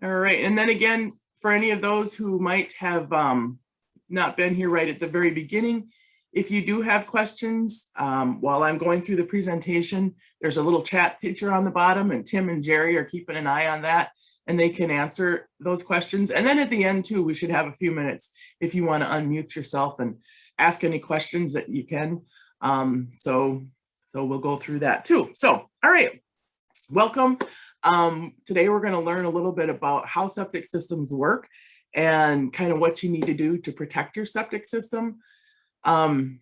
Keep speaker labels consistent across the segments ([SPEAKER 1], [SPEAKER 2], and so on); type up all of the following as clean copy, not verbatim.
[SPEAKER 1] All right, and then again, for any of those who might have not been here right at the very beginning, if you do have questions while I'm going through the presentation, there's a little chat feature on the bottom, and Tim and Jerry are keeping an eye on that, and they can answer those questions. And then at the end too, we should have a few minutes if you want to unmute yourself and ask any questions that you can. So we'll go through that too. So, all right, welcome. Today we're going to learn a little bit about how septic systems work and kind of what you need to do to protect your septic system. We're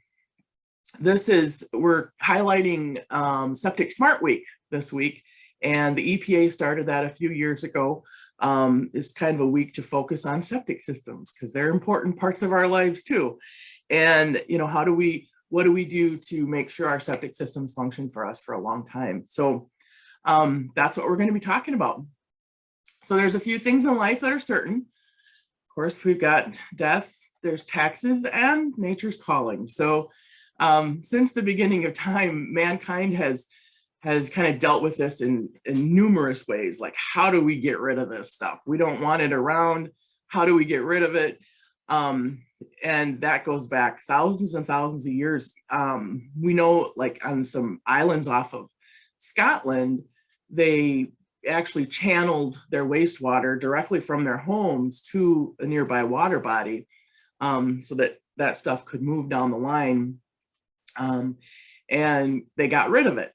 [SPEAKER 1] highlighting Septic Smart Week this week, and the EPA started that a few years ago. It's kind of a week to focus on septic systems because they're important parts of our lives too. And you know, what do we do to make sure our septic systems function for us for a long time? So that's what we're going to be talking about. So there's a few things in life that are certain. Of course, we've got death, there's taxes, and nature's calling. So since the beginning of time, mankind has kind of dealt with this in numerous ways. Like, how do we get rid of this stuff? We don't want it around. How do we get rid of it? And that goes back thousands and thousands of years. We know, like on some islands off of Scotland, they actually channeled their wastewater directly from their homes to a nearby water body so that stuff could move down the line, and they got rid of it.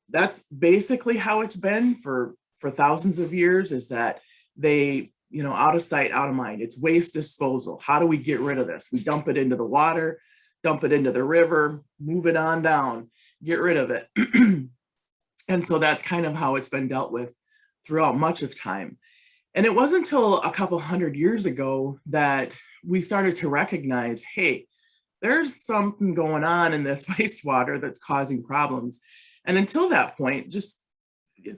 [SPEAKER 1] That's basically how it's been for thousands of years, is that they, you know, out of sight, out of mind. It's waste disposal. How do we get rid of this? We dump it into the water, dump it into the river, move it on down, get rid of it. And so that's kind of how it's been dealt with throughout much of time. And it wasn't until a couple hundred years ago that we started to recognize, hey, there's something going on in this wastewater that's causing problems. And until that point, just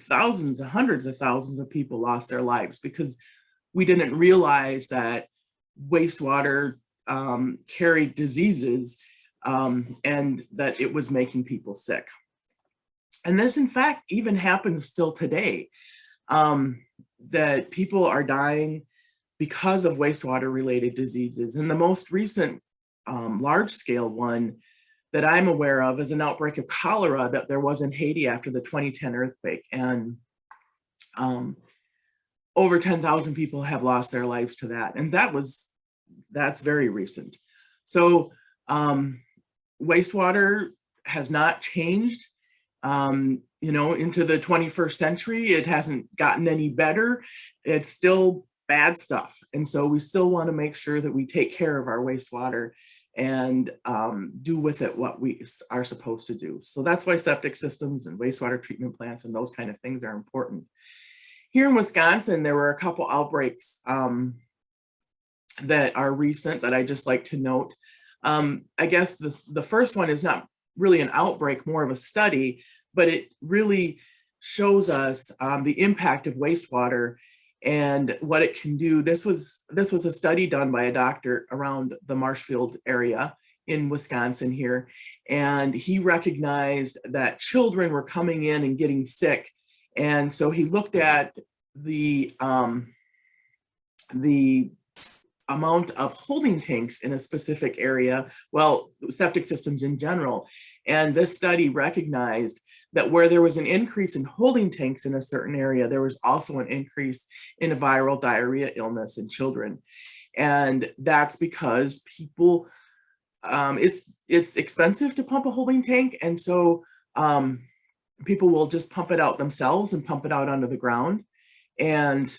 [SPEAKER 1] thousands and hundreds of thousands of people lost their lives because we didn't realize that wastewater carried diseases and that it was making people sick. And this, in fact, even happens still today, that people are dying because of wastewater-related diseases. And the most recent large-scale one that I'm aware of is an outbreak of cholera that there was in Haiti after the 2010 earthquake. And over 10,000 people have lost their lives to that. And that's very recent. So wastewater has not changed. You know, into the 21st century, it hasn't gotten any better. It's still bad stuff. And so we still want to make sure that we take care of our wastewater and do with it what we are supposed to do. So that's why septic systems and wastewater treatment plants and those kind of things are important. Here in Wisconsin, there were a couple outbreaks that are recent that I just like to note. I guess the first one is not really an outbreak, more of a study, but it really shows us the impact of wastewater and what it can do. This was a study done by a doctor around the Marshfield area in Wisconsin here, and he recognized that children were coming in and getting sick, and so he looked at the amount of holding tanks in a specific area, well, septic systems in general. And this study recognized that where there was an increase in holding tanks in a certain area, there was also an increase in a viral diarrhea illness in children. And that's because people, it's expensive to pump a holding tank. And so people will just pump it out themselves and pump it out onto the ground. And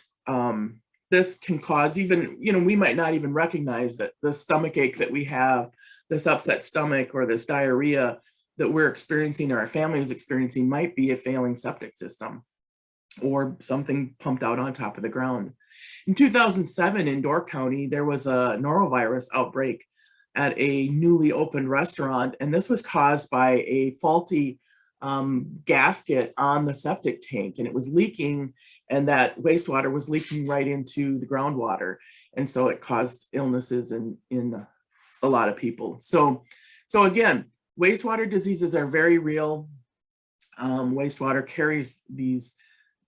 [SPEAKER 1] this can cause even, you know, we might not even recognize that the stomach ache that we have, this upset stomach or this diarrhea that we're experiencing or our family is experiencing might be a failing septic system or something pumped out on top of the ground. In 2007 in Door County, there was a norovirus outbreak at a newly opened restaurant, and this was caused by a faulty gasket on the septic tank, and it was leaking, and that wastewater was leaking right into the groundwater, and so it caused illnesses in a lot of people. So again, wastewater diseases are very real. Wastewater carries these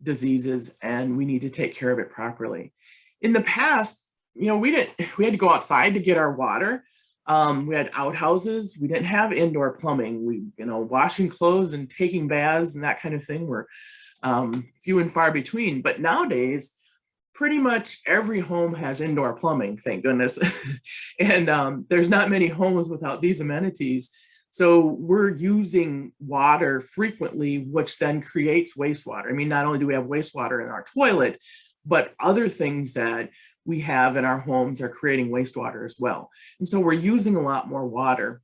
[SPEAKER 1] diseases, and we need to take care of it properly. In the past, we had to go outside to get our water. We had outhouses. We didn't have indoor plumbing. Washing clothes and taking baths and that kind of thing were few and far between. But nowadays, pretty much every home has indoor plumbing, thank goodness. And there's not many homes without these amenities. So we're using water frequently, which then creates wastewater. I mean, not only do we have wastewater in our toilet, but other things that we have in our homes are creating wastewater as well. And so we're using a lot more water.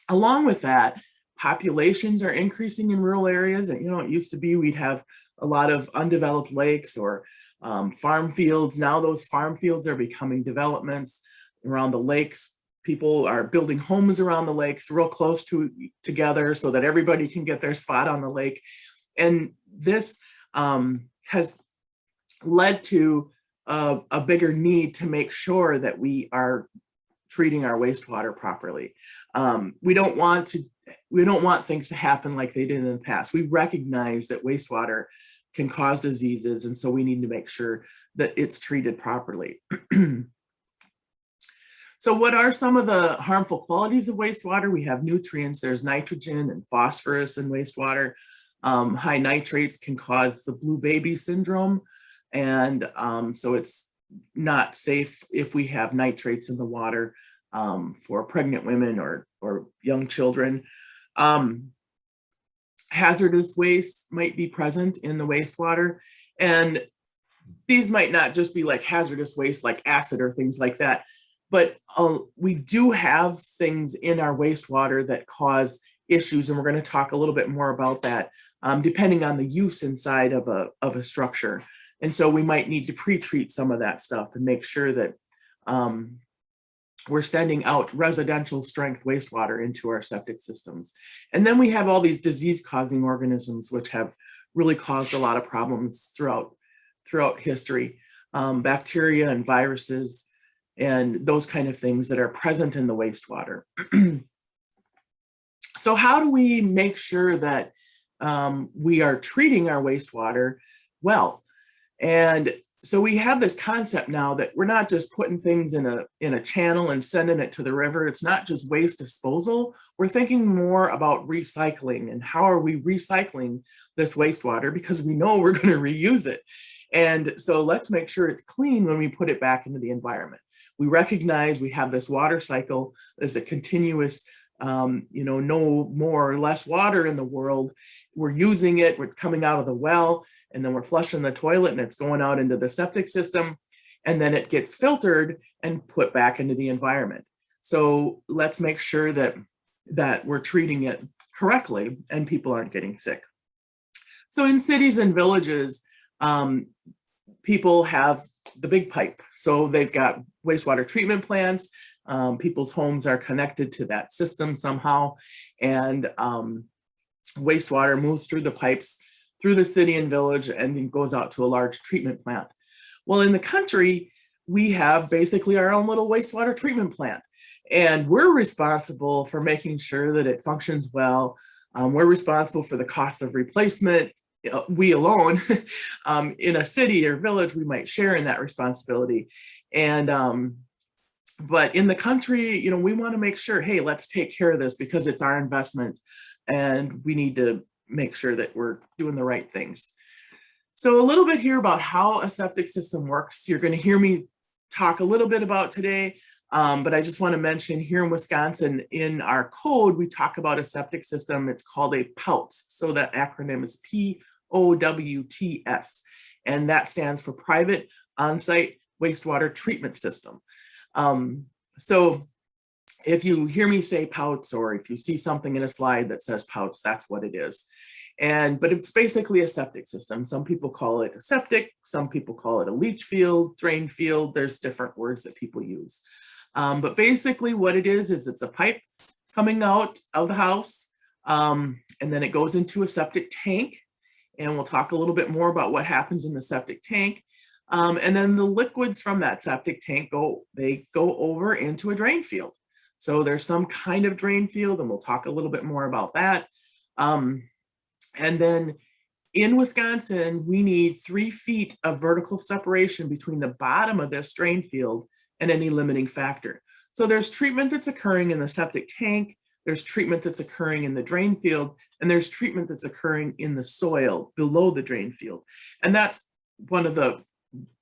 [SPEAKER 1] Along with that, populations are increasing in rural areas. And, it used to be we'd have a lot of undeveloped lakes or farm fields. Now those farm fields are becoming developments around the lakes. People are building homes around the lakes real close together so that everybody can get their spot on the lake. And this has led to a bigger need to make sure that we are treating our wastewater properly. We don't want things to happen like they did in the past. We recognize that wastewater can cause diseases, and so we need to make sure that it's treated properly. So what are some of the harmful qualities of wastewater? We have nutrients. There's nitrogen and phosphorus in wastewater. High nitrates can cause the blue baby syndrome. And so it's not safe if we have nitrates in the water for pregnant women or young children. Hazardous waste might be present in the wastewater. And these might not just be like hazardous waste like acid or things like that, but we do have things in our wastewater that cause issues, and we're going to talk a little bit more about that depending on the use inside of a structure. And so we might need to pre-treat some of that stuff and make sure that we're sending out residential strength wastewater into our septic systems. And then we have all these disease-causing organisms, which have really caused a lot of problems throughout history. Bacteria and viruses and those kind of things that are present in the wastewater. So how do we make sure that we are treating our wastewater well? And so we have this concept now that we're not just putting things in a channel and sending it to the river. It's not just waste disposal. We're thinking more about recycling and how are we recycling this wastewater, because we know we're going to reuse it. And so let's make sure it's clean when we put it back into the environment. We recognize we have this water cycle as a continuous, no more or less water in the world. We're using it, we're coming out of the well, and then we're flushing the toilet and it's going out into the septic system, and then it gets filtered and put back into the environment. So let's make sure that we're treating it correctly and people aren't getting sick. So in cities and villages, people have the big pipe. So they've got wastewater treatment plants. People's homes are connected to that system somehow, and wastewater moves through the pipes through the city and village and then goes out to a large treatment plant. Well, in the country, we have basically our own little wastewater treatment plant, and we're responsible for making sure that it functions well. We're responsible for the cost of replacement. We alone, in a city or village, we might share in that responsibility. And but in the country, we want to make sure, hey, let's take care of this because it's our investment and we need to make sure that we're doing the right things. So a little bit here about how a septic system works. You're going to hear me talk a little bit about today, but I just want to mention here in Wisconsin, in our code, we talk about a septic system. It's called a POWTS. So that acronym is POWTS, and that stands for Private On-Site Wastewater Treatment System. So if you hear me say POWTS, or if you see something in a slide that says POWTS, that's what it is. But it's basically a septic system. Some people call it a septic, some people call it a leach field, drain field. There's different words that people use. But basically what it is it's a pipe coming out of the house, and then it goes into a septic tank. And we'll talk a little bit more about what happens in the septic tank. And then the liquids from that septic tank go over into a drain field. So there's some kind of drain field, and we'll talk a little bit more about that. And then in Wisconsin, we need 3 feet of vertical separation between the bottom of this drain field and any limiting factor. So there's treatment that's occurring in the septic tank, there's treatment that's occurring in the drain field, and there's treatment that's occurring in the soil below the drain field. And that's one of the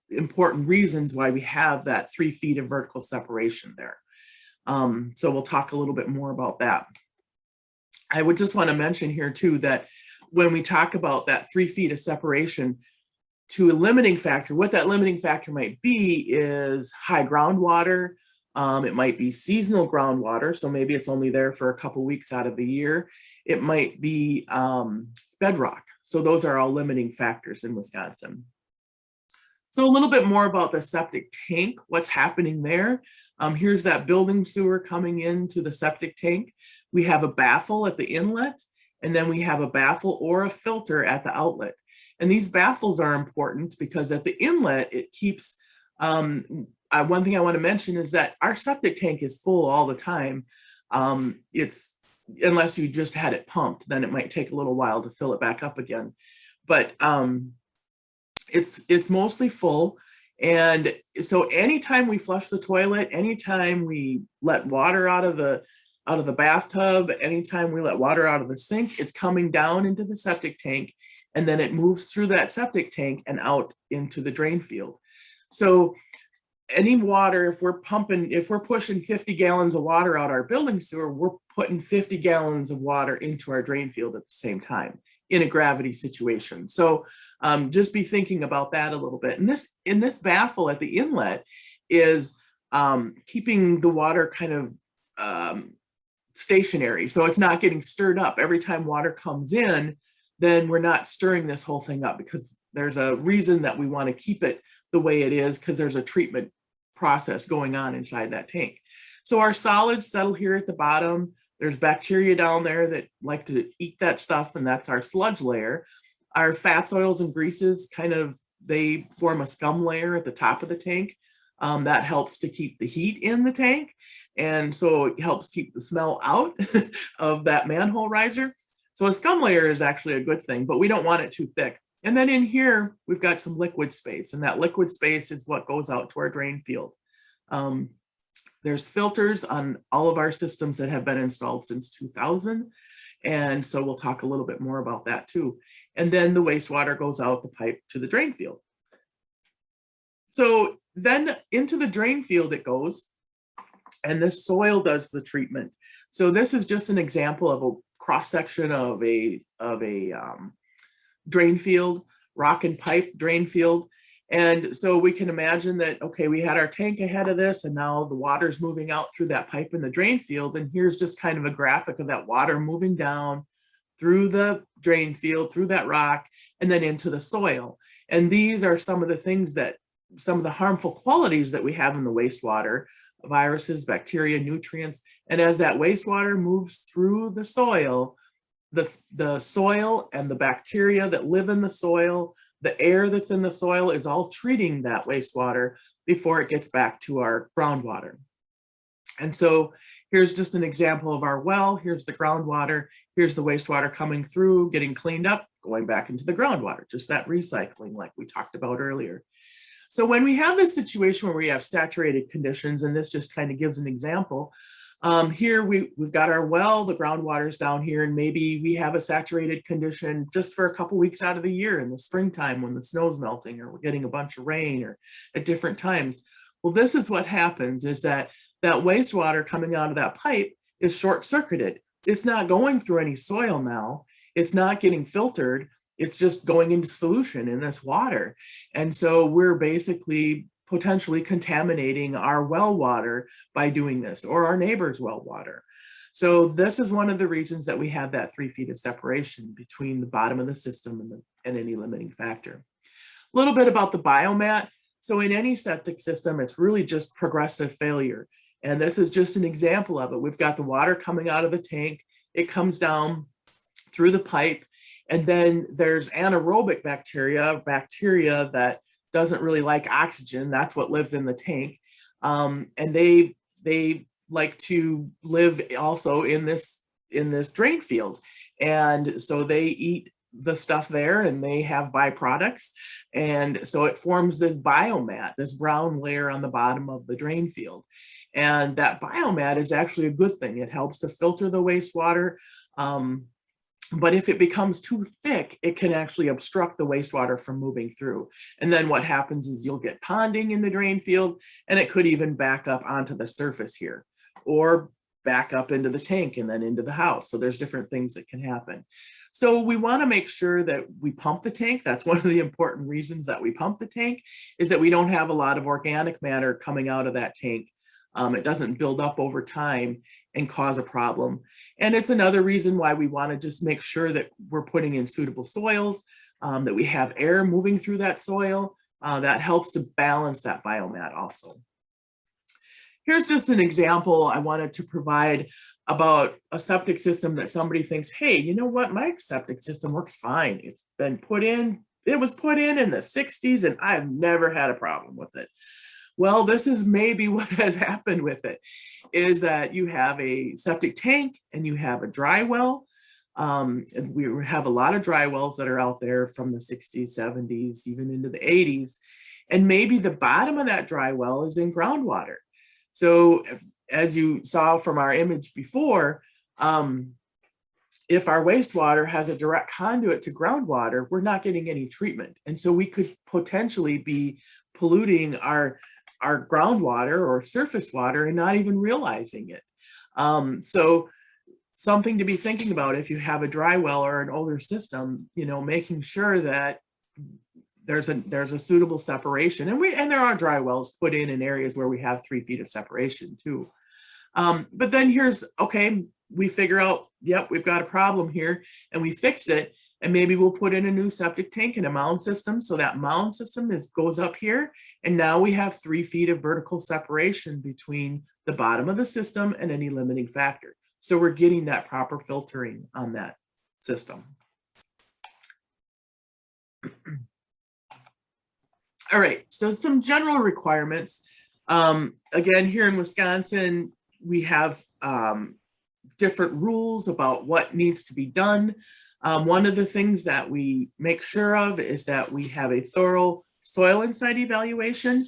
[SPEAKER 1] important reasons why we have that 3 feet of vertical separation there. So we'll talk a little bit more about that. I would just want to mention here too that when we talk about that 3 feet of separation to a limiting factor, what that limiting factor might be is high groundwater. It might be seasonal groundwater, so maybe it's only there for a couple weeks out of the year. It might be bedrock. So those are all limiting factors in Wisconsin. So a little bit more about the septic tank, what's happening there. Here's that building sewer coming into the septic tank. We have a baffle at the inlet, and then we have a baffle or a filter at the outlet. And these baffles are important because at the inlet, it keeps, one thing I want to mention is that our septic tank is full all the time. Unless you just had it pumped, then it might take a little while to fill it back up again. But it's mostly full. And so anytime we flush the toilet, anytime we let water out of the bathtub, anytime we let water out of the sink, it's coming down into the septic tank, and then it moves through that septic tank and out into the drain field. So any water, if we're pushing 50 gallons of water out our building sewer, we're putting 50 gallons of water into our drain field at the same time in a gravity situation. So just be thinking about that a little bit. And this baffle at the inlet is keeping the water kind of stationary, so it's not getting stirred up. Every time water comes in, then we're not stirring this whole thing up, because there's a reason that we want to keep it the way it is, because there's a treatment process going on inside that tank. So our solids settle here at the bottom. There's bacteria down there that like to eat that stuff, and that's our sludge layer. Our fats, oils, and greases they form a scum layer at the top of the tank. That helps to keep the heat in the tank. And so it helps keep the smell out of that manhole riser. So a scum layer is actually a good thing, but we don't want it too thick. And then in here, we've got some liquid space, and that liquid space is what goes out to our drain field. There's filters on all of our systems that have been installed since 2000. And so we'll talk a little bit more about that too. And then the wastewater goes out the pipe to the drain field. So then into the drain field it goes, and the soil does the treatment. So this is just an example of a cross section of a drain field, rock and pipe drain field. And so we can imagine that, okay, we had our tank ahead of this, and now the water's moving out through that pipe in the drain field. And here's just kind of a graphic of that water moving down through the drain field, through that rock, and then into the soil. And these are some of the things some of the harmful qualities that we have in the wastewater: viruses, bacteria, nutrients. And as that wastewater moves through the soil and the bacteria that live in the soil, the air that's in the soil is all treating that wastewater before it gets back to our groundwater. And so here's just an example of our well. Here's the groundwater. Here's the wastewater coming through, getting cleaned up, going back into the groundwater, just that recycling like we talked about earlier. So when we have this situation where we have saturated conditions, and this just kind of gives an example, here we've got our well, the groundwater's down here, and maybe we have a saturated condition just for a couple weeks out of the year in the springtime when the snow's melting, or we're getting a bunch of rain, or at different times. Well, this is what happens, is that wastewater coming out of that pipe is short-circuited. It's not going through any soil now. It's not getting filtered. It's just going into solution in this water. And so we're basically potentially contaminating our well water by doing this, or our neighbor's well water. So this is one of the reasons that we have that 3 feet of separation between the bottom of the system and any limiting factor. A little bit about the biomat. So in any septic system, it's really just progressive failure. And this is just an example of it. We've got the water coming out of the tank. It comes down through the pipe, and then there's anaerobic bacteria that doesn't really like oxygen. That's what lives in the tank. And they like to live also in this drain field. And so they eat the stuff there and they have byproducts. And so it forms this biomat, this brown layer on the bottom of the drain field. And that biomat is actually a good thing. It helps to filter the wastewater. But if it becomes too thick, it can actually obstruct the wastewater from moving through. And then what happens is you'll get ponding in the drain field, and it could even back up onto the surface here, or back up into the tank and then into the house. So there's different things that can happen. So we want to make sure that we pump the tank. That's one of the important reasons that we pump the tank, is that we don't have a lot of organic matter coming out of that tank. It doesn't build up over time and cause a problem. And it's another reason why we want to just make sure that we're putting in suitable soils, that we have air moving through that soil. That helps to balance that biomat also. Here's just an example I wanted to provide about a septic system that somebody thinks, hey, you know what, my septic system works fine. It's been put in, it was put in the 60s and I've never had a problem with it. Well, this is maybe what has happened with it, is that you have a septic tank and you have a dry well. And we have a lot of dry wells that are out there from the 60s, 70s, even into the 80s. And maybe the bottom of that dry well is in groundwater. So as you saw from our image before, if our wastewater has a direct conduit to groundwater, we're not getting any treatment. And so we could potentially be polluting our groundwater or surface water and not even realizing it. So something to be thinking about if you have a dry well or an older system, you know, making sure that there's a suitable separation. And there are dry wells put in areas where we have 3 feet of separation too. But then here's, okay, we figure out, yep, we've got a problem here and we fix it. And maybe we'll put in a new septic tank and a mound system. So that mound system goes up here. And now we have 3 feet of vertical separation between the bottom of the system and any limiting factor. So we're getting that proper filtering on that system. All right, so some general requirements. Again, here in Wisconsin, we have different rules about what needs to be done. One of the things that we make sure of is that we have a thorough soil and site evaluation.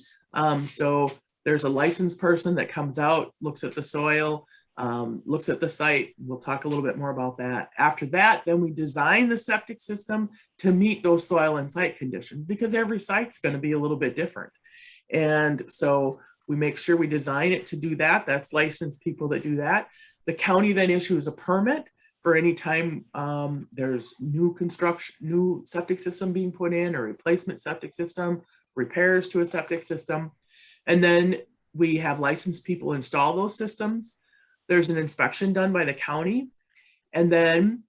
[SPEAKER 1] So there's a licensed person that comes out, looks at the soil, looks at the site. We'll talk a little bit more about that. After that, then we design the septic system to meet those soil and site conditions, because every site's going to be a little bit different. And so we make sure we design it to do that. That's licensed people that do that. The county then issues a permit for any time there's new construction, new septic system being put in, or replacement septic system, repairs to a septic system. And then we have licensed people install those systems. There's an inspection done by the county, and then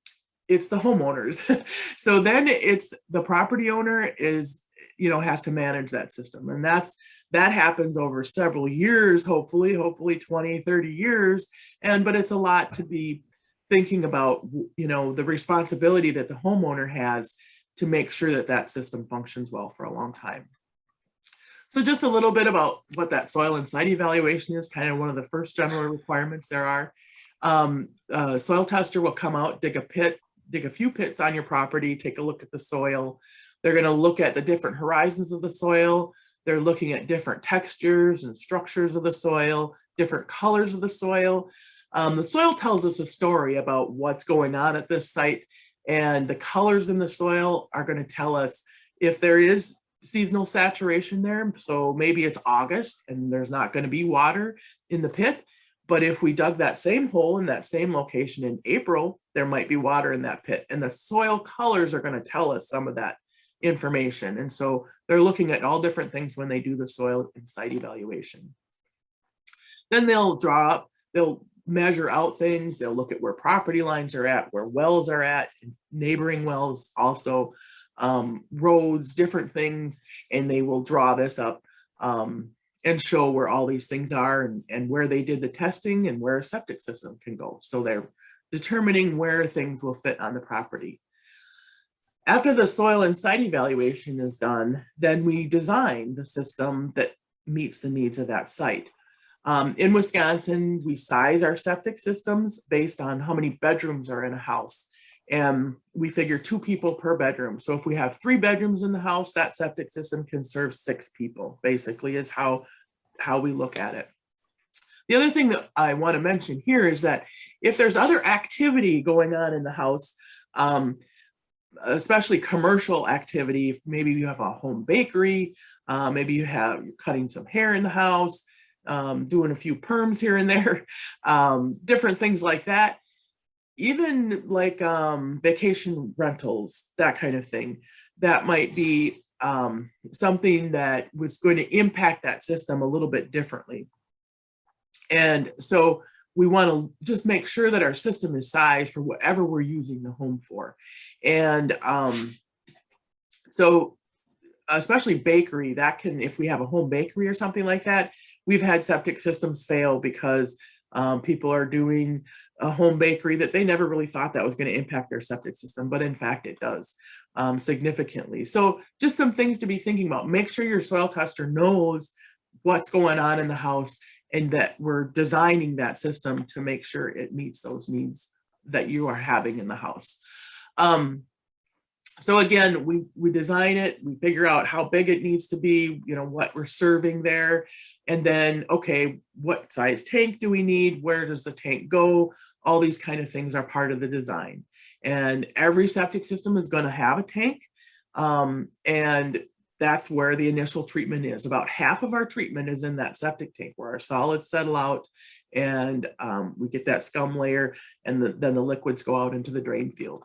[SPEAKER 1] it's the homeowners. So then it's the property owner is, you know, has to manage that system. And that happens over several years, hopefully 20, 30 years. But it's a lot to be thinking about, you know, the responsibility that the homeowner has to make sure that that system functions well for a long time. So just a little bit about what that soil and site evaluation is, kind of one of the first general requirements there are. A soil tester will come out, dig a few pits on your property, take a look at the soil. They're going to look at the different horizons of the soil. They're looking at different textures and structures of the soil, different colors of the soil. The soil tells us a story about what's going on at this site, and the colors in the soil are going to tell us if there is seasonal saturation there. So maybe it's August and there's not going to be water in the pit, but if we dug that same hole in that same location in April, there might be water in that pit, and the soil colors are going to tell us some of that information. And so they're looking at all different things when they do the soil and site evaluation. Then they'll measure out things. They'll look at where property lines are at, where wells are at, neighboring wells, also roads, different things, and they will draw this up and show where all these things are and where they did the testing and where a septic system can go. So they're determining where things will fit on the property. After the soil and site evaluation is done, then we design the system that meets the needs of that site. In Wisconsin, we size our septic systems based on how many bedrooms are in a house. And we figure 2 people per bedroom. So if we have 3 bedrooms in the house, that septic system can serve 6 people, basically, is how we look at it. The other thing that I want to mention here is that if there's other activity going on in the house, especially commercial activity, maybe you have a home bakery, maybe you're cutting some hair in the house, doing a few perms here and there, different things like that. Even like vacation rentals, that kind of thing, that might be something that was going to impact that system a little bit differently. And so we want to just make sure that our system is sized for whatever we're using the home for. And so especially bakery, that can, if we have a home bakery or something like that, we've had septic systems fail because people are doing a home bakery that they never really thought that was going to impact their septic system, but in fact it does significantly. So just some things to be thinking about. Make sure your soil tester knows what's going on in the house and that we're designing that system to make sure it meets those needs that you are having in the house. So again, we design it, we figure out how big it needs to be, you know, what we're serving there. And then, okay, what size tank do we need? Where does the tank go? All these kind of things are part of the design. And every septic system is going to have a tank. And that's where the initial treatment is. About half of our treatment is in that septic tank where our solids settle out and we get that scum layer, and then the liquids go out into the drain field.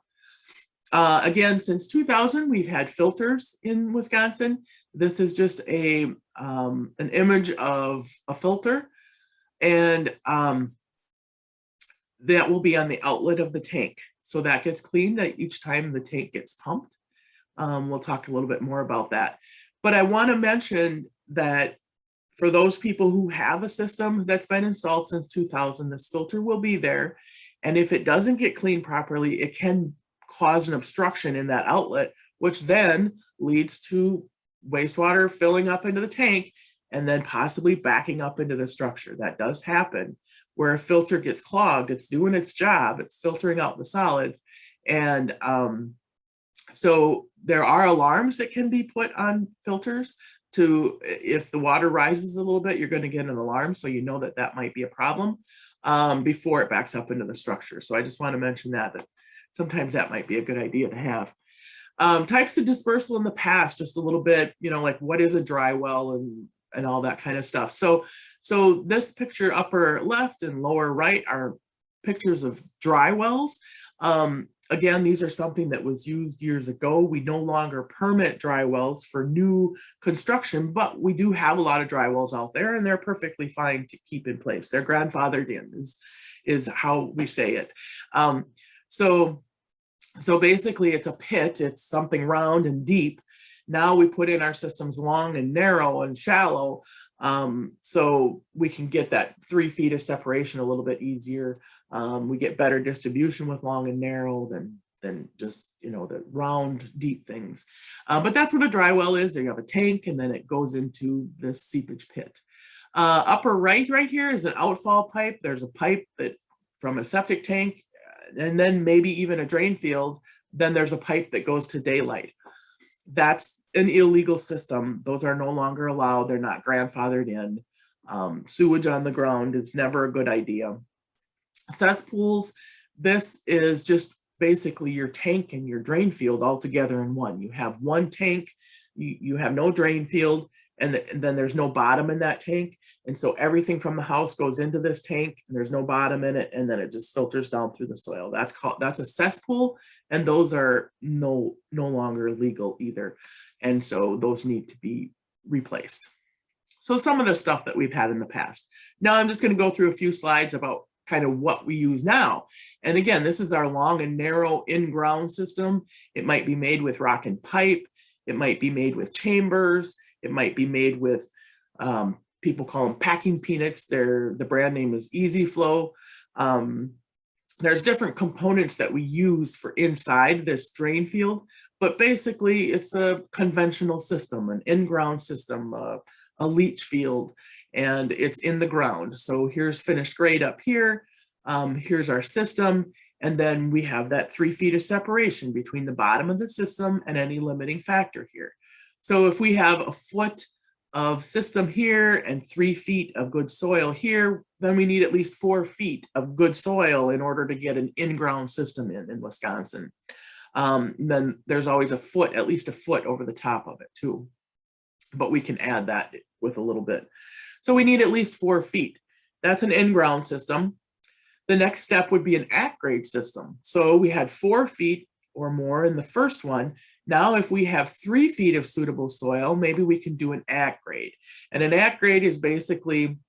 [SPEAKER 1] Again, since 2000, we've had filters in Wisconsin. This is just an image of a filter, and that will be on the outlet of the tank. So that gets cleaned each time the tank gets pumped. We'll talk a little bit more about that. But I want to mention that for those people who have a system that's been installed since 2000, this filter will be there. And if it doesn't get cleaned properly, it can cause an obstruction in that outlet, which then leads to wastewater filling up into the tank and then possibly backing up into the structure. That does happen where a filter gets clogged. It's doing its job. It's filtering out the solids. And so there are alarms that can be put on filters to, if the water rises a little bit, you're going to get an alarm. So you know that that might be a problem before it backs up into the structure. So I just want to mention that sometimes that might be a good idea to have. Types of dispersal in the past, just a little bit, you know, like what is a dry well and all that kind of stuff. So this picture, upper left and lower right, are pictures of dry wells. Again, these are something that was used years ago. We no longer permit dry wells for new construction, but we do have a lot of dry wells out there and they're perfectly fine to keep in place. They're grandfathered in is how we say it. So basically it's a pit, it's something round and deep. Now we put in our systems long and narrow and shallow, so we can get that 3 feet of separation a little bit easier. We get better distribution with long and narrow than just, you know, the round, deep things. But that's what a dry well is. You have a tank and then it goes into the seepage pit. Upper right here is an outfall pipe. There's a pipe that from a septic tank, and then maybe even a drain field. Then there's a pipe that goes to daylight. That's an illegal system. Those are no longer allowed. They're not grandfathered in. Sewage on the ground is never a good idea. Cesspools, this is just basically your tank and your drain field all together in one. You have one tank, you have no drain field, and then there's no bottom in that tank. And so everything from the house goes into this tank and there's no bottom in it, and then it just filters down through the soil. That's a cesspool, and those are no longer legal either. And so those need to be replaced. So some of the stuff that we've had in the past. Now I'm just going to go through a few slides about kind of what we use now. And again, this is our long and narrow in-ground system. It might be made with rock and pipe. It might be made with chambers. It might be made with, people call them packing peanuts. The brand name is Easy Flow. There's different components that we use for inside this drain field, but basically it's a conventional system, an in-ground system, a leach field, and it's in the ground. So here's finished grade up here. Here's our system. And then we have that 3 feet of separation between the bottom of the system and any limiting factor here. So if we have a foot of system here and 3 feet of good soil here, then we need at least 4 feet of good soil in order to get an in-ground system in Wisconsin. Then there's always a foot, at least a foot over the top of it too. But we can add that with a little bit. So we need at least 4 feet. That's an in-ground system. The next step would be an at-grade system. So we had 4 feet or more in the first one. Now, if we have 3 feet of suitable soil, maybe we can do an at-grade. And an at-grade is basically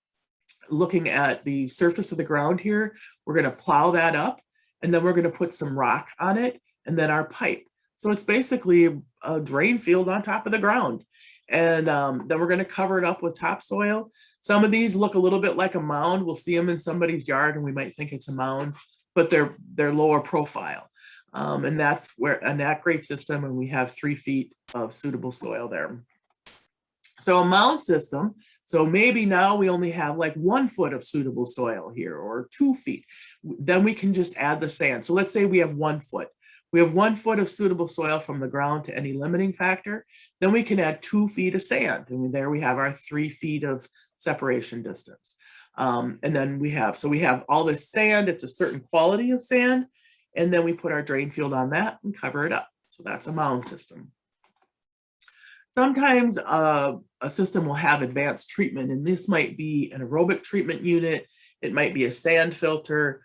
[SPEAKER 1] looking at the surface of the ground here. We're going to plow that up, and then we're going to put some rock on it, and then our pipe. So it's basically a drain field on top of the ground. And then we're going to cover it up with topsoil. Some of these look a little bit like a mound. We'll see them in somebody's yard and we might think it's a mound, but they're lower profile. And that's where an at-grade system, and we have 3 feet of suitable soil there. So a mound system, so maybe now we only have like 1 foot of suitable soil here or 2 feet. Then we can just add the sand. So let's say we have 1 foot. We have 1 foot of suitable soil from the ground to any limiting factor. Then we can add 2 feet of sand. And there we have our 3 feet of separation distance. And then we have all this sand. It's a certain quality of sand. And then we put our drain field on that and cover it up. So that's a mound system. Sometimes a system will have advanced treatment, and this might be an aerobic treatment unit. It might be a sand filter.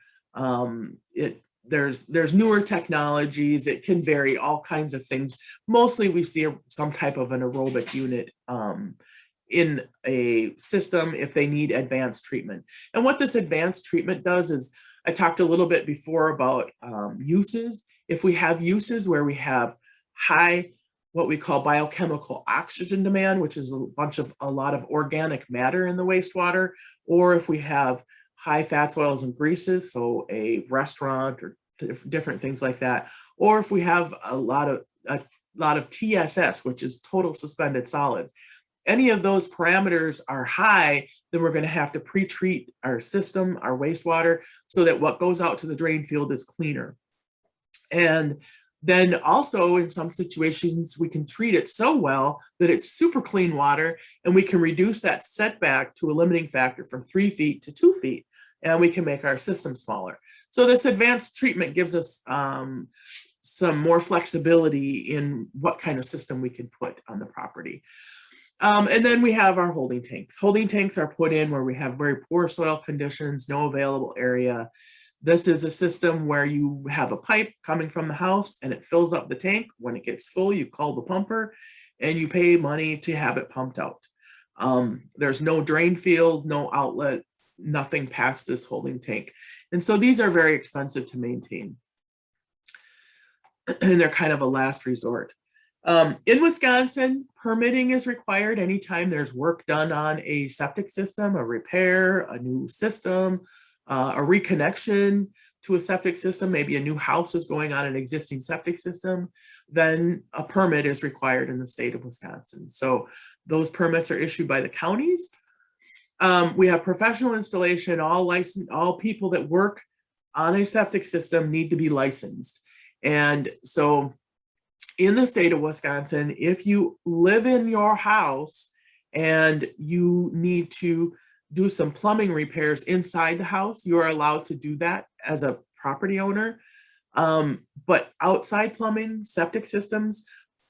[SPEAKER 1] There's newer technologies. It can vary, all kinds of things. Mostly we see some type of an aerobic unit in a system if they need advanced treatment. And what this advanced treatment does is, I talked a little bit before about uses. If we have uses where we have high, what we call biochemical oxygen demand, which is a lot of organic matter in the wastewater, or if we have high fats, oils, and greases, so a restaurant or different things like that, or if we have a lot of TSS, which is total suspended solids. Any of those parameters are high, then we're going to have to pre-treat our system, our wastewater, so that what goes out to the drain field is cleaner. And then also in some situations, we can treat it so well that it's super clean water, and we can reduce that setback to a limiting factor from 3 feet to 2 feet, and we can make our system smaller. So this advanced treatment gives us some more flexibility in what kind of system we can put on the property. And then we have our holding tanks. Holding tanks are put in where we have very poor soil conditions, no available area. This is a system where you have a pipe coming from the house and it fills up the tank. When it gets full, you call the pumper and you pay money to have it pumped out. There's no drain field, no outlet, nothing past this holding tank. And so these are very expensive to maintain. And they're kind of a last resort. In Wisconsin, permitting is required anytime there's work done on a septic system, a repair, a new system, a reconnection to a septic system, maybe a new house is going on an existing septic system, then a permit is required in the state of Wisconsin. So those permits are issued by the counties. We have professional installation, all people that work on a septic system need to be licensed. And so in the state of Wisconsin, if you live in your house and you need to do some plumbing repairs inside the house, you are allowed to do that as a property owner. But outside plumbing, septic systems,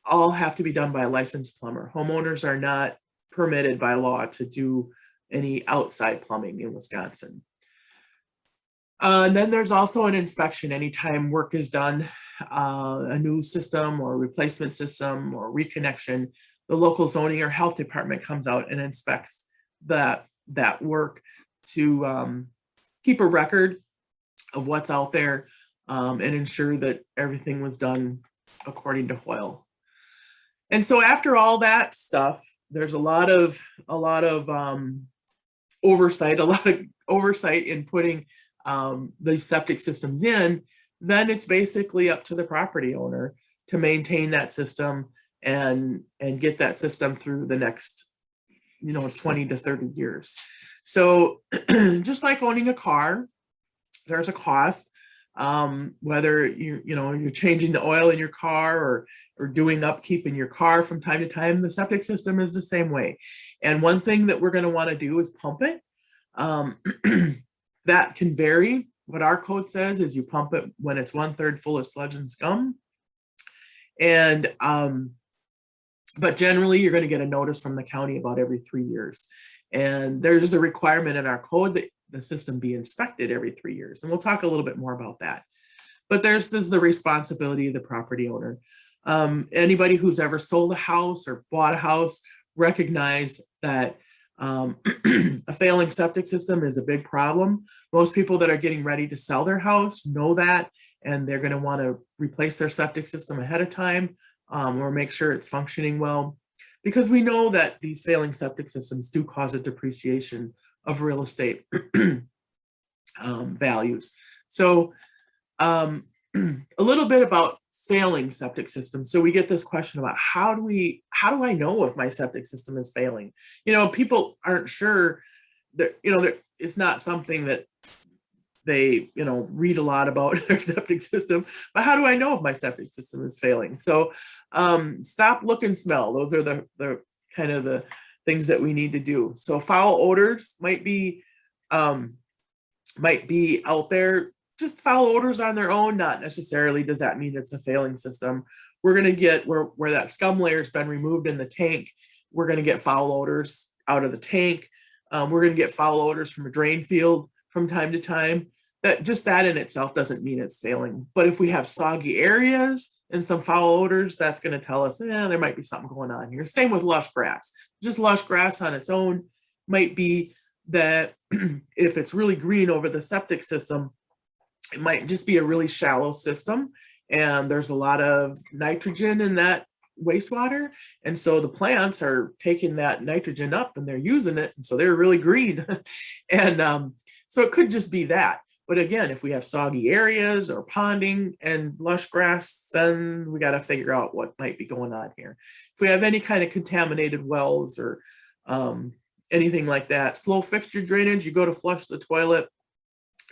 [SPEAKER 1] all have to be done by a licensed plumber. Homeowners are not permitted by law to do any outside plumbing in Wisconsin. And then there's also an inspection anytime work is done, a new system or replacement system or reconnection, the local zoning or health department comes out and inspects that work to keep a record of what's out there and ensure that everything was done according to Hoyle. And so after all that stuff, there's a lot of oversight in putting these septic systems in. Then it's basically up to the property owner to maintain that system and get that system through the next 20 to 30 years. So just like owning a car, there's a cost. whether you're changing the oil in your car or doing upkeep in your car from time to time. The septic system is the same way. And one thing that we're going to want to do is pump it. That can vary. What our code says is you pump it when it's 1/3 full of sludge and scum. And but generally you're going to get a notice from the county about every 3 years. And there's a requirement in our code that the system be inspected every 3 years. And we'll talk a little bit more about that. But this is the responsibility of the property owner. Anybody who's ever sold a house or bought a house recognize that a failing septic system is a big problem. Most people that are getting ready to sell their house know that, and they're going to want to replace their septic system ahead of time, or make sure it's functioning well, because we know that these failing septic systems do cause a depreciation of real estate values. So a little bit about failing septic systems. So we get this question about how do I know if my septic system is failing? People aren't sure that, it's not something that they, read a lot about their septic system, but how do I know if my septic system is failing? So stop, look, and smell. Those are the kind of the things that we need to do. So foul odors might be out there. Just foul odors on their own, not necessarily does that mean it's a failing system. We're going to get where that scum layer has been removed in the tank, we're going to get foul odors out of the tank. We're going to get foul odors from a drain field from time to time. That in itself doesn't mean it's failing. But if we have soggy areas and some foul odors, that's going to tell us, there might be something going on here. Same with lush grass. Just lush grass on its own might be that if it's really green over the septic system, it might just be a really shallow system, and there's a lot of nitrogen in that wastewater. And so the plants are taking that nitrogen up and they're using it. And so they're really green. And so it could just be that. But again, if we have soggy areas or ponding and lush grass, then we got to figure out what might be going on here. If we have any kind of contaminated wells or anything like that, slow fixture drainage, you go to flush the toilet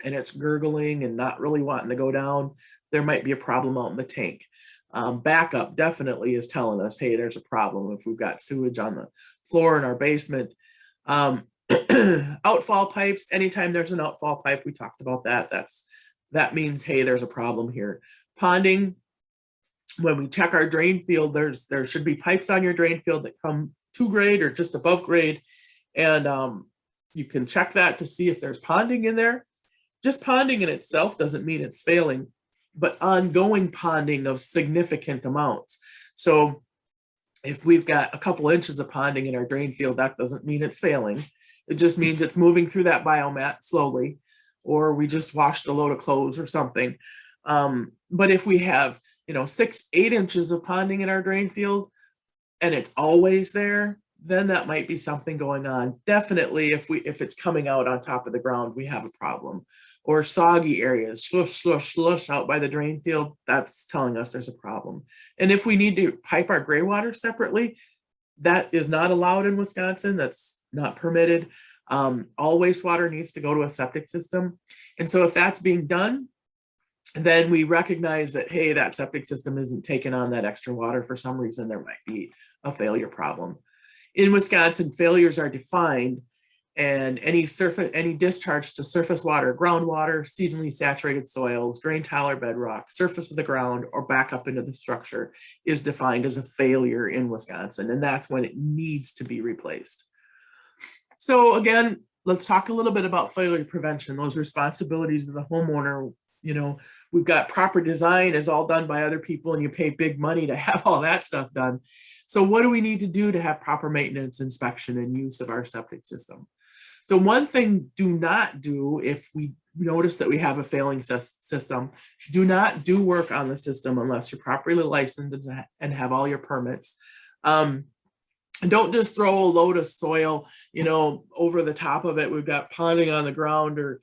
[SPEAKER 1] and it's gurgling and not really wanting to go down, there might be a problem out in the tank. Backup definitely is telling us, hey, there's a problem if we've got sewage on the floor in our basement. Outfall pipes, anytime there's an outfall pipe, we talked about that. That means, hey, there's a problem here. Ponding, when we check our drain field, there should be pipes on your drain field that come to grade or just above grade. And you can check that to see if there's ponding in there. Just ponding in itself doesn't mean it's failing, but ongoing ponding of significant amounts. So if we've got a couple inches of ponding in our drain field, that doesn't mean it's failing. It just means it's moving through that biomat slowly, or we just washed a load of clothes or something. But if we have, 6, 8 inches of ponding in our drain field and it's always there, then that might be something going on. Definitely, if it's coming out on top of the ground, we have a problem. Or soggy areas, slush, slush, slush out by the drain field, that's telling us there's a problem. And if we need to pipe our gray water separately, that is not allowed in Wisconsin. That's not permitted. All wastewater needs to go to a septic system. And so if that's being done, then we recognize that, hey, that septic system isn't taking on that extra water for some reason. There might be a failure problem. In Wisconsin, failures are defined, and any discharge to surface water, groundwater, seasonally saturated soils, drain tile or bedrock, surface of the ground, or back up into the structure is defined as a failure in Wisconsin, and that's when it needs to be replaced. So again, let's talk a little bit about failure prevention, those responsibilities of the homeowner. We've got proper design is all done by other people, and you pay big money to have all that stuff done. So what do we need to do to have proper maintenance, inspection, and use of our septic system? So one thing do not do if we notice that we have a failing system, do not do work on the system unless you're properly licensed and have all your permits. Don't just throw a load of soil, over the top of it. We've got ponding on the ground or,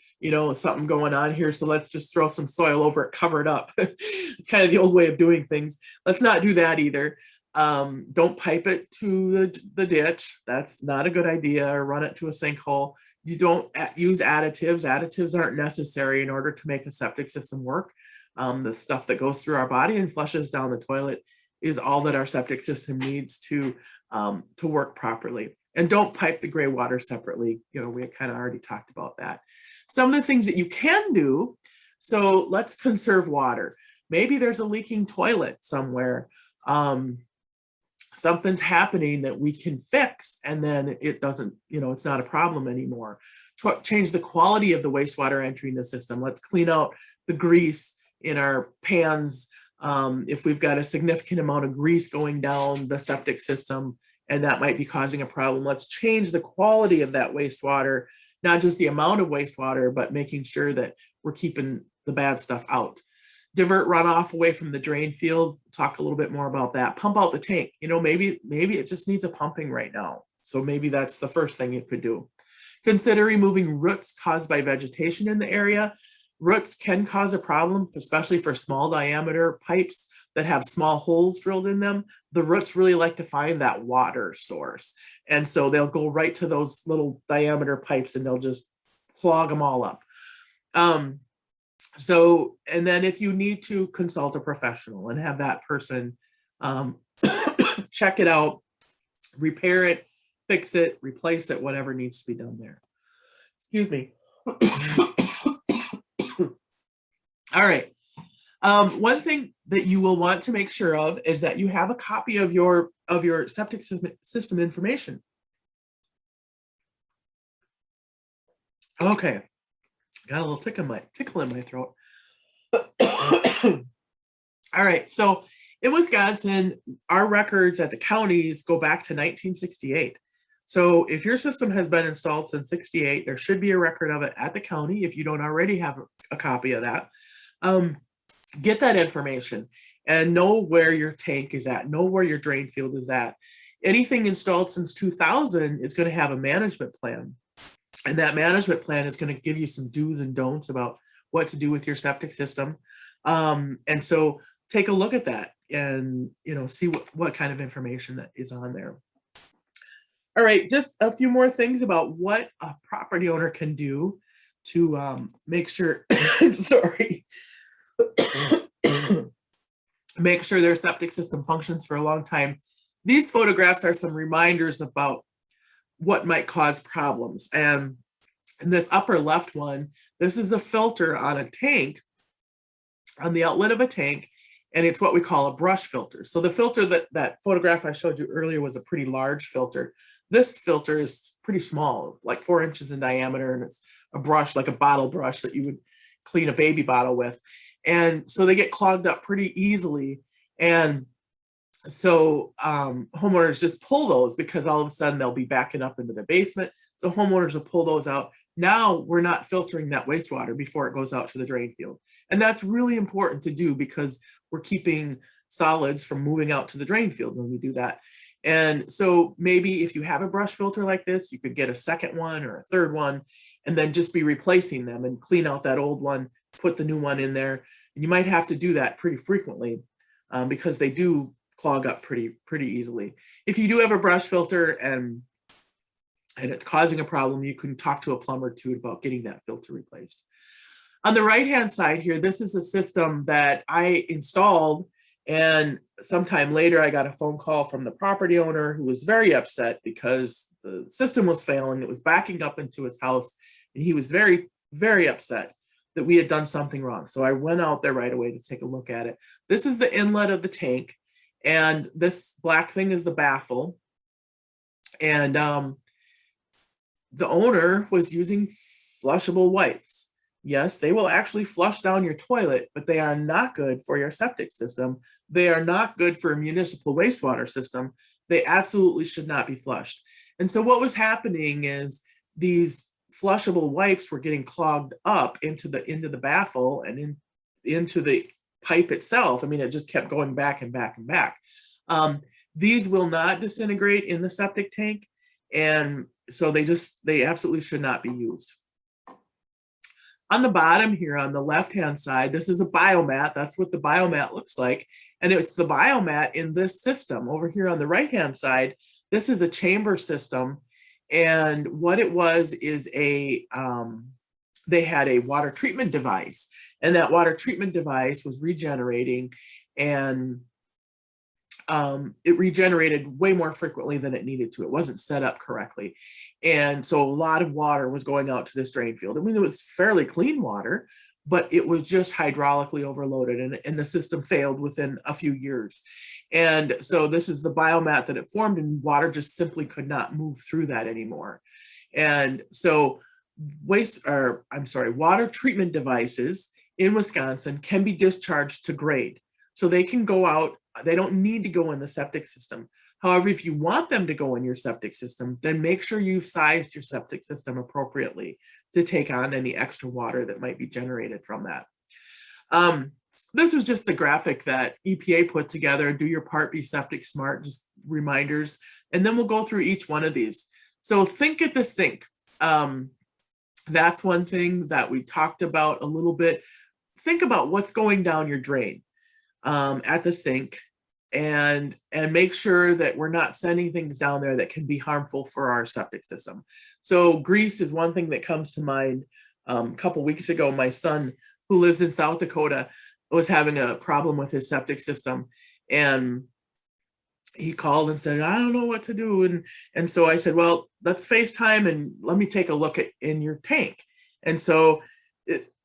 [SPEAKER 1] something going on here. So let's just throw some soil over it, cover it up. It's kind of the old way of doing things. Let's not do that either. Don't pipe it to the ditch. That's not a good idea, or run it to a sinkhole. You don't use additives. Additives aren't necessary in order to make a septic system work. The stuff that goes through our body and flushes down the toilet is all that our septic system needs to work properly. And don't pipe the gray water separately. You know, we kind of already talked about that. Some of the things that you can do, so let's conserve water. Maybe there's a leaking toilet somewhere. Something's happening that we can fix, and then it doesn't, you know, it's not a problem anymore. Change the quality of the wastewater entering the system. Let's clean out the grease in our pans. If we've got a significant amount of grease going down the septic system, and that might be causing a problem, let's change the quality of that wastewater, not just the amount of wastewater, but making sure that we're keeping the bad stuff out. Divert runoff away from the drain field. Talk a little bit more about that. Pump out the tank. You know, maybe it just needs a pumping right now. So maybe that's the first thing you could do. Consider removing roots caused by vegetation in the area. Roots can cause a problem, especially for small diameter pipes that have small holes drilled in them. The roots really like to find that water source. And so they'll go right to those little diameter pipes and they'll just clog them all up. So, and then if you need to consult a professional and have that person check it out, repair it, fix it, replace it, whatever needs to be done there. Excuse me. All right. One thing that you will want to make sure of is that you have a copy of your septic system information. Okay. Got a little tickle in my throat. All right, so in Wisconsin, our records at the counties go back to 1968. So if your system has been installed since 68, there should be a record of it at the county if you don't already have a copy of that. Get that information and know where your tank is at, know where your drain field is at. Anything installed since 2000 is going to have a management plan. And that management plan is going to give you some do's and don'ts about what to do with your septic system. And so take a look at that and, you know, see what kind of information that is on there. All right, just a few more things about what a property owner can do to make sure, sorry, make sure their septic system functions for a long time. These photographs are some reminders about what might cause problems. And in this upper left one, this is the filter on a tank, on the outlet of a tank, and it's what we call a brush filter. So the filter that photograph I showed you earlier was a pretty large filter. This filter is pretty small, like 4 inches in diameter, and it's a brush, like a bottle brush that you would clean a baby bottle with. And so they get clogged up pretty easily. And so homeowners just pull those because all of a sudden they'll be backing up into the basement. So homeowners will pull those out. Now we're not filtering that wastewater before it goes out to the drain field. And that's really important to do because we're keeping solids from moving out to the drain field when we do that. And so maybe if you have a brush filter like this, you could get a second one or a third one and then just be replacing them and clean out that old one, put the new one in there. And you might have to do that pretty frequently because they do clog up pretty easily. If you do have a brush filter and it's causing a problem, you can talk to a plumber too about getting that filter replaced. On the right-hand side here, this is a system that I installed, and sometime later I got a phone call from the property owner who was very upset because the system was failing. It was backing up into his house, and he was very, very upset that we had done something wrong. So I went out there right away to take a look at it. This is the inlet of the tank, and this black thing is the baffle. And the owner was using flushable wipes. Yes, they will actually flush down your toilet, but they are not good for your septic system. They are not good for a municipal wastewater system. They absolutely should not be flushed. And so what was happening is these flushable wipes were getting clogged up into the baffle and into the pipe itself. I mean, it just kept going back and back and back. These will not disintegrate in the septic tank, and so they absolutely should not be used. On the bottom here, on the left-hand side, this is a biomat. That's what the biomat looks like. And it's the biomat in this system. Over here on the right-hand side, this is a chamber system. And what it was is they had a water treatment device, and that water treatment device was regenerating, and it regenerated way more frequently than it needed to. It wasn't set up correctly. And so a lot of water was going out to this drain field. I mean, it was fairly clean water, but it was just hydraulically overloaded, and the system failed within a few years. And so this is the biomat that it formed, and water just simply could not move through that anymore. And so water treatment devices in Wisconsin can be discharged to grade. So they can go out, they don't need to go in the septic system. However, if you want them to go in your septic system, then make sure you've sized your septic system appropriately to take on any extra water that might be generated from that. This is just the graphic that EPA put together. Do your part, be septic smart, just reminders. And then we'll go through each one of these. So think at the sink. That's one thing that we talked about a little bit. Think about what's going down your drain at the sink, and make sure that we're not sending things down there that can be harmful for our septic system. So grease is one thing that comes to mind. A couple weeks ago, my son, who lives in South Dakota, was having a problem with his septic system, and he called and said, I don't know what to do. And so I said, well, let's FaceTime and let me take a look in your tank. And so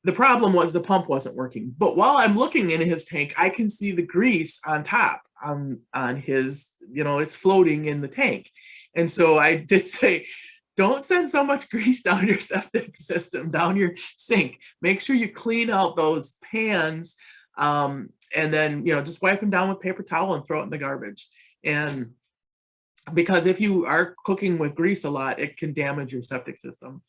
[SPEAKER 1] the problem was the pump wasn't working. But while I'm looking in his tank, I can see the grease on top on his, it's floating in the tank. And so I did say, don't send so much grease down your septic system, down your sink. Make sure you clean out those pans, and then, just wipe them down with paper towel and throw it in the garbage. And because if you are cooking with grease a lot, it can damage your septic system.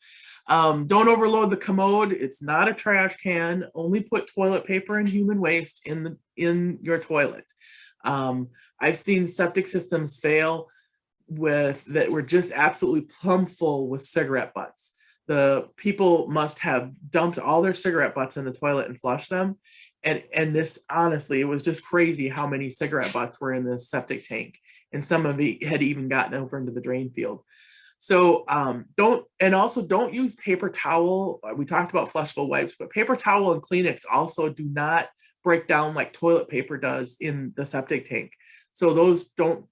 [SPEAKER 1] Don't overload the commode. It's not a trash can. Only put toilet paper and human waste in your toilet. I've seen septic systems fail that were just absolutely plumb full with cigarette butts. The people must have dumped all their cigarette butts in the toilet and flushed them. And this, honestly, it was just crazy how many cigarette butts were in this septic tank. And some of it had even gotten over into the drain field. So don't use paper towel. We talked about flushable wipes, but paper towel and Kleenex also do not break down like toilet paper does in the septic tank. So those don't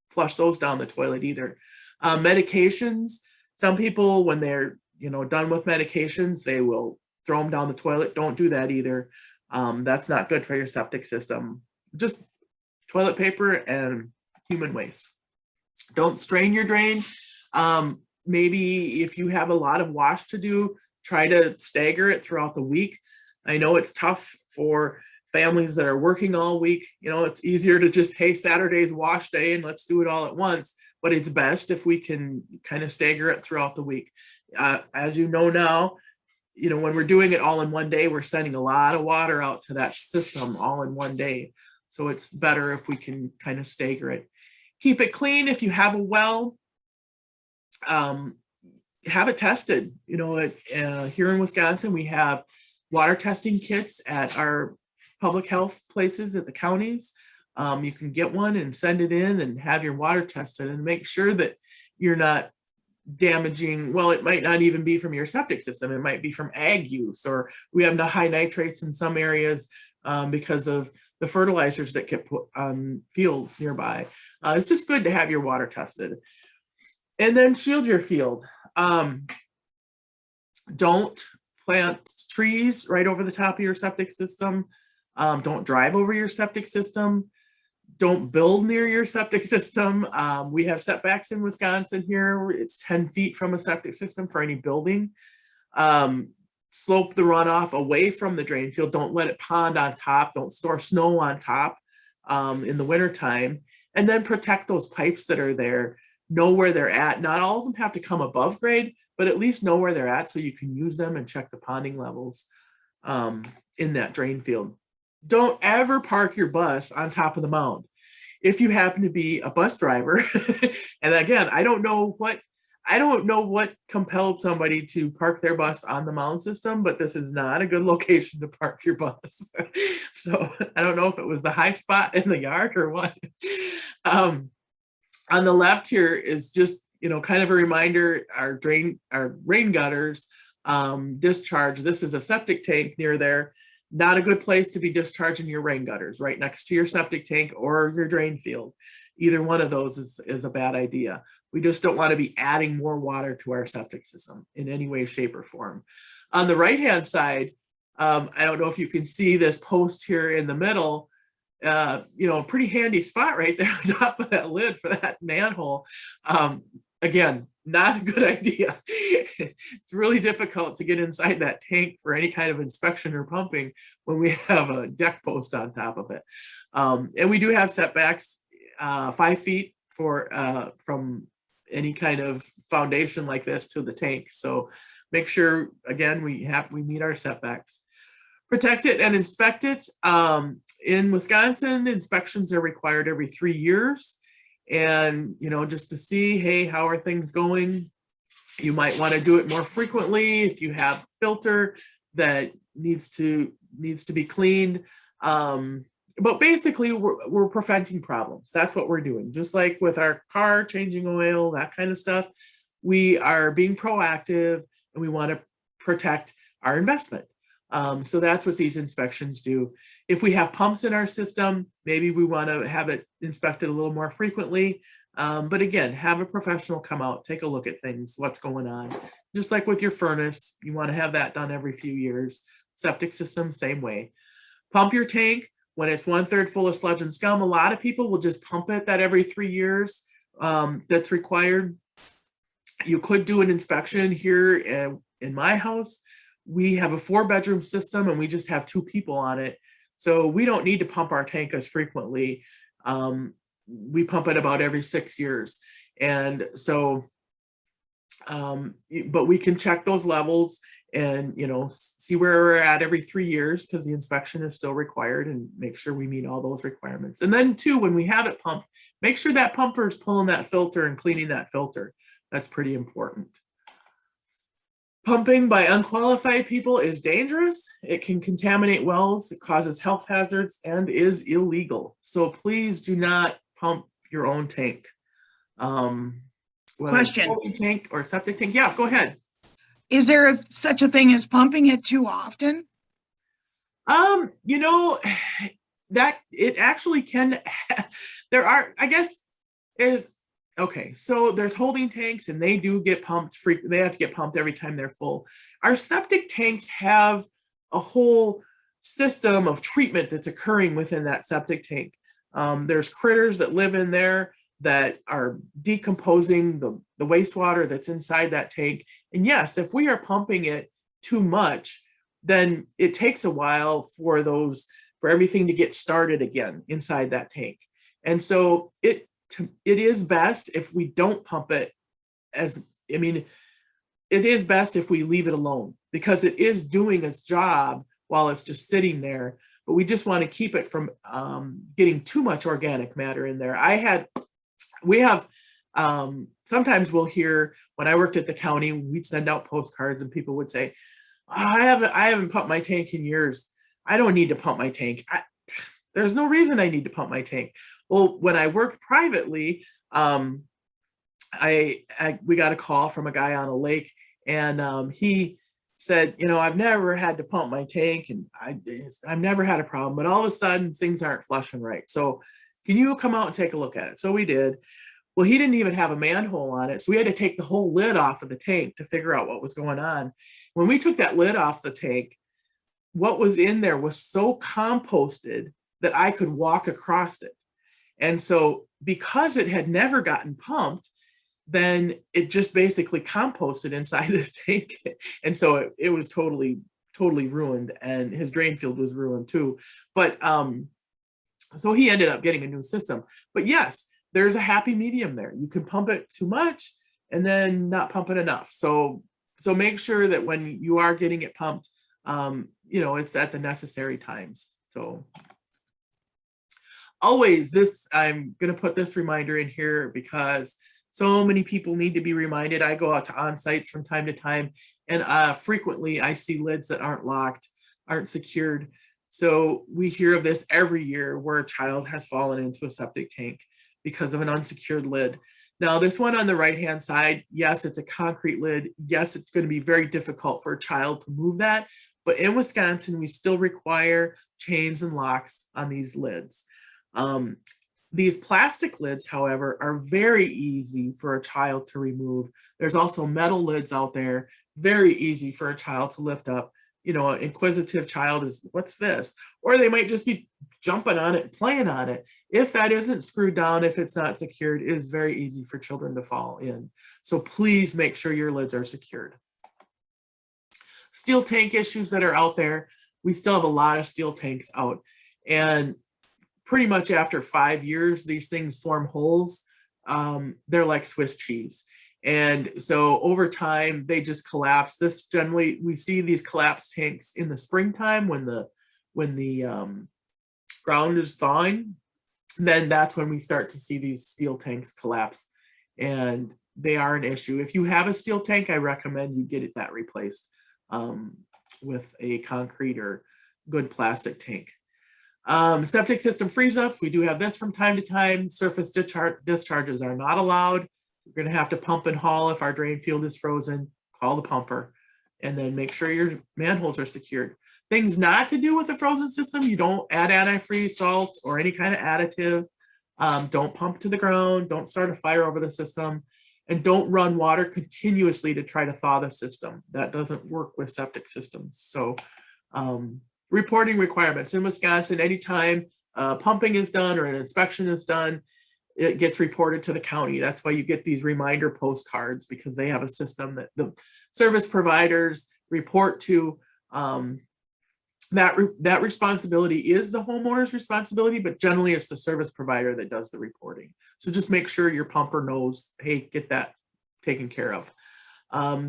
[SPEAKER 1] flush those down the toilet either. Medications, some people, when they're done with medications, they will throw them down the toilet. Don't do that either. That's not good for your septic system. Just toilet paper and human waste. Don't strain your drain. Maybe if you have a lot of wash to do, try to stagger it throughout the week. I know it's tough for families that are working all week. It's easier to just, hey, Saturday's wash day and let's do it all at once. But it's best if we can kind of stagger it throughout the week. As you know now, when we're doing it all in one day, we're sending a lot of water out to that system all in one day. So it's better if we can kind of stagger it. Keep it clean. If you have a well, have it tested. Here in Wisconsin, we have water testing kits at our public health places at the counties. You can get one and send it in and have your water tested and make sure that you're not damaging. Well, it might not even be from your septic system. It might be from ag use, or we have the high nitrates in some areas because of the fertilizers that get put on fields nearby. It's just good to have your water tested. And then shield your field. Don't plant trees right over the top of your septic system. Don't drive over your septic system. Don't build near your septic system. We have setbacks in Wisconsin here. It's 10 feet from a septic system for any building. Slope the runoff away from the drain field. Don't let it pond on top. Don't store snow on top in the wintertime. And then protect those pipes that are there. Know where they're at. Not all of them have to come above grade, but at least know where they're at so you can use them and check the ponding levels in that drain field. Don't ever park your bus on top of the mound. If you happen to be a bus driver, and again, I don't know what compelled somebody to park their bus on the Mound System, but this is not a good location to park your bus. So I don't know if it was the high spot in the yard or what. On the left here is just, kind of a reminder, our rain gutters discharge. This is a septic tank near there. Not a good place to be discharging your rain gutters, right next to your septic tank or your drain field. Either one of those is a bad idea. We just don't want to be adding more water to our septic system in any way, shape, or form. On the right-hand side, I don't know if you can see this post here in the middle, a pretty handy spot right there on top of that lid for that manhole. Again, not a good idea. It's really difficult to get inside that tank for any kind of inspection or pumping when we have a deck post on top of it. And we do have setbacks 5 feet from any kind of foundation like this to the tank. So make sure, again, we meet our setbacks. Protect it and inspect it. In Wisconsin, inspections are required every 3 years. And, just to see, hey, how are things going? You might want to do it more frequently if you have a filter that needs to be cleaned. But basically, we're preventing problems. That's what we're doing. Just like with our car, changing oil, that kind of stuff, we are being proactive and we want to protect our investment. So that's what these inspections do. If we have pumps in our system, maybe we want to have it inspected a little more frequently. But again, have a professional come out, take a look at things, what's going on. Just like with your furnace, you want to have that done every few years. Septic system, same way. Pump your tank when it's 1/3 full of sludge and scum. A lot of people will just pump it that every 3 years that's required. You could do an inspection here in my house. We have a 4-bedroom system and we just have 2 people on it. So we don't need to pump our tank as frequently. We pump it about every 6 years. And so, but we can check those levels and, see where we're at every 3 years because the inspection is still required and make sure we meet all those requirements. And then too, when we have it pumped, make sure that pumper is pulling that filter and cleaning that filter. That's pretty important. Pumping by unqualified people is dangerous. It can contaminate wells, it causes health hazards, and is illegal. So please do not pump your own tank.
[SPEAKER 2] Question.
[SPEAKER 1] Tank or septic tank. Yeah, go ahead.
[SPEAKER 2] Is there such a thing as pumping it too often?
[SPEAKER 1] That it actually can. There are, I guess, okay, so there's holding tanks and they do get pumped they have to get pumped every time they're full. Our septic tanks have a whole system of treatment that's occurring within that septic tank. There's critters that live in there that are decomposing the wastewater that's inside that tank. And yes, if we are pumping it too much, then it takes a while for everything to get started again inside that tank. And so it is best if we don't pump it it is best if we leave it alone because it is doing its job while it's just sitting there, but we just want to keep it from getting too much organic matter in there. Sometimes we'll hear when I worked at the county, we'd send out postcards and people would say, I haven't pumped my tank in years. I don't need to pump my tank. There's no reason I need to pump my tank. Well, when I worked privately, we got a call from a guy on a lake, and he said, I've never had to pump my tank, and I've never had a problem, but all of a sudden things aren't flushing right. So can you come out and take a look at it? So we did. Well, he didn't even have a manhole on it, so we had to take the whole lid off of the tank to figure out what was going on. When we took that lid off the tank, what was in there was so composted that I could walk across it. And so because it had never gotten pumped, then it just basically composted inside this tank. And so it was totally ruined, and his drain field was ruined too. But so he ended up getting a new system. But yes, there's a happy medium there. You can pump it too much and then not pump it enough. So make sure that when you are getting it pumped, it's at the necessary times. So always I'm going to put this reminder in here because so many people need to be reminded. I go out to on-sites from time to time, and frequently I see lids that aren't locked, aren't secured. So we hear of this every year where a child has fallen into a septic tank because of an unsecured lid. Now, this one on the right-hand side, yes, it's a concrete lid. Yes, it's going to be very difficult for a child to move that. But in Wisconsin, we still require chains and locks on these lids. These plastic lids, however, are very easy for a child to remove. There's also metal lids out there, very easy for a child to lift up. You know, an inquisitive child is, what's this? Or they might just be jumping on it, playing on it. If that isn't screwed down, if it's not secured, it is very easy for children to fall in. So please make sure your lids are secured. Steel tank issues that are out there. We still have a lot of steel tanks out. And pretty much after 5 years, these things form holes. They're like Swiss cheese. And so over time, they just collapse. This generally, we see these collapsed tanks in the springtime when the ground is thawing. Then that's when we start to see these steel tanks collapse. And they are an issue. If you have a steel tank, I recommend you get that replaced with a concrete or good plastic tank. Septic system freeze ups, we do have this from time to time. Surface discharges are not allowed. We're going to have to pump and haul if our drain field is frozen. Call the pumper, and then make sure your manholes are secured. Things not to do with the frozen system: you don't add antifreeze, salt, or any kind of additive. Don't pump to the ground. Don't start a fire over the system, and don't run water continuously to try to thaw the system. That doesn't work with septic systems. So reporting requirements in Wisconsin: anytime pumping is done or an inspection is done, it gets reported to the county. That's why you get these reminder postcards, because they have a system that the service providers report to. That responsibility is the homeowner's responsibility, but generally it's the service provider that does the reporting. So just make sure your pumper knows, hey, get that taken care of.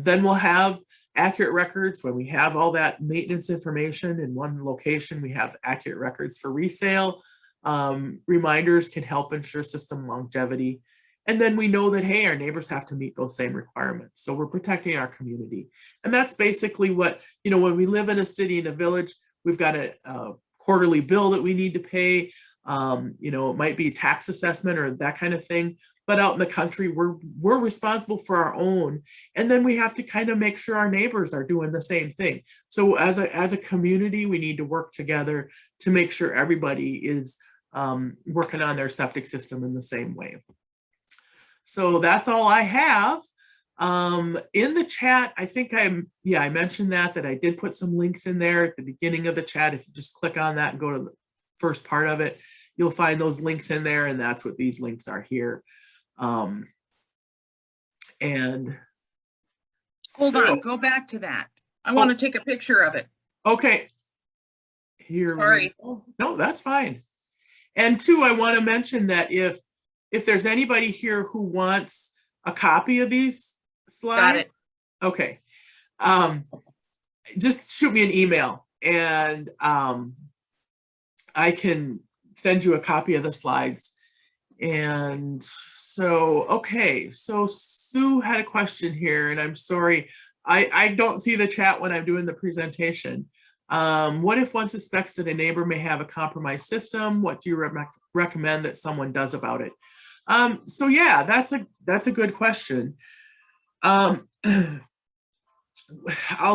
[SPEAKER 1] Then we'll have accurate records. When we have all that maintenance information in one location, we have accurate records for resale. Reminders can help ensure system longevity. And then we know that, hey, our neighbors have to meet those same requirements. So we're protecting our community. And that's basically what, you know, when we live in a city, in a village, we've got a quarterly bill that we need to pay. You know, it might be tax assessment or that kind of thing. But out in the country, we're responsible for our own. And then we have to kind of make sure our neighbors are doing the same thing. So as a community, we need to work together to make sure everybody is working on their septic system in the same way. So that's all I have. In the chat, I think I mentioned that I did put some links in there at the beginning of the chat. If you just click on that and go to the first part of it, you'll find those links in there, and that's what these links are here. And
[SPEAKER 2] hold on, go back to that. I want to take a picture of it.
[SPEAKER 1] Okay. Here.
[SPEAKER 2] Sorry.
[SPEAKER 1] No, that's fine. And two, I want to mention that if there's anybody here who wants a copy of these slides.
[SPEAKER 2] Got it.
[SPEAKER 1] Okay. Just shoot me an email, and I can send you a copy of the slides. And so, okay, so Sue had a question here, and I'm sorry, I don't see the chat when I'm doing the presentation. What if one suspects that a neighbor may have a compromised system? What do you recommend that someone does about it? So yeah, that's a good question. I'll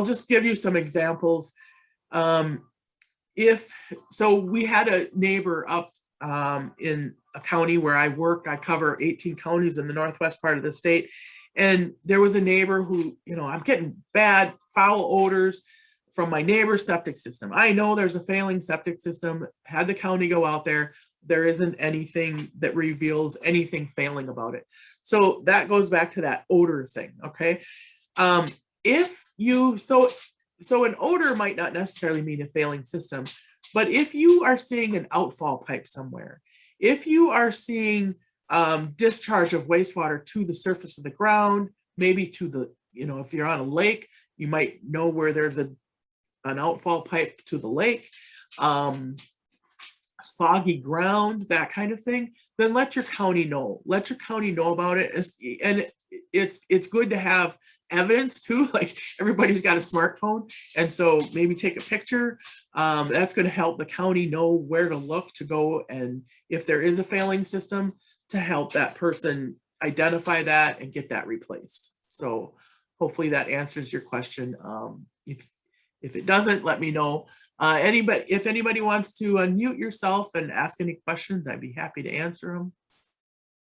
[SPEAKER 1] just give you some examples. So we had a neighbor up in a county where I work. I cover 18 counties in the northwest part of the state. And there was a neighbor who, you know, I'm getting bad foul odors from my neighbor's septic system. I know there's a failing septic system. Had the county go out there, there isn't anything that reveals anything failing about it. So that goes back to that odor thing, okay? So an odor might not necessarily mean a failing system, but if you are seeing an outfall pipe somewhere, if you are seeing discharge of wastewater to the surface of the ground, maybe to the, you know, if you're on a lake, you might know where there's an outfall pipe to the lake, soggy ground, that kind of thing, then let your county know. Let your county know about it. And it's good to have evidence too, like everybody's got a smartphone. And so maybe take a picture. That's going to help the county know where to look to go. And if there is a failing system, to help that person identify that and get that replaced. So hopefully that answers your question. If it doesn't, let me know. If anybody wants to unmute yourself and ask any questions, I'd be happy to answer them.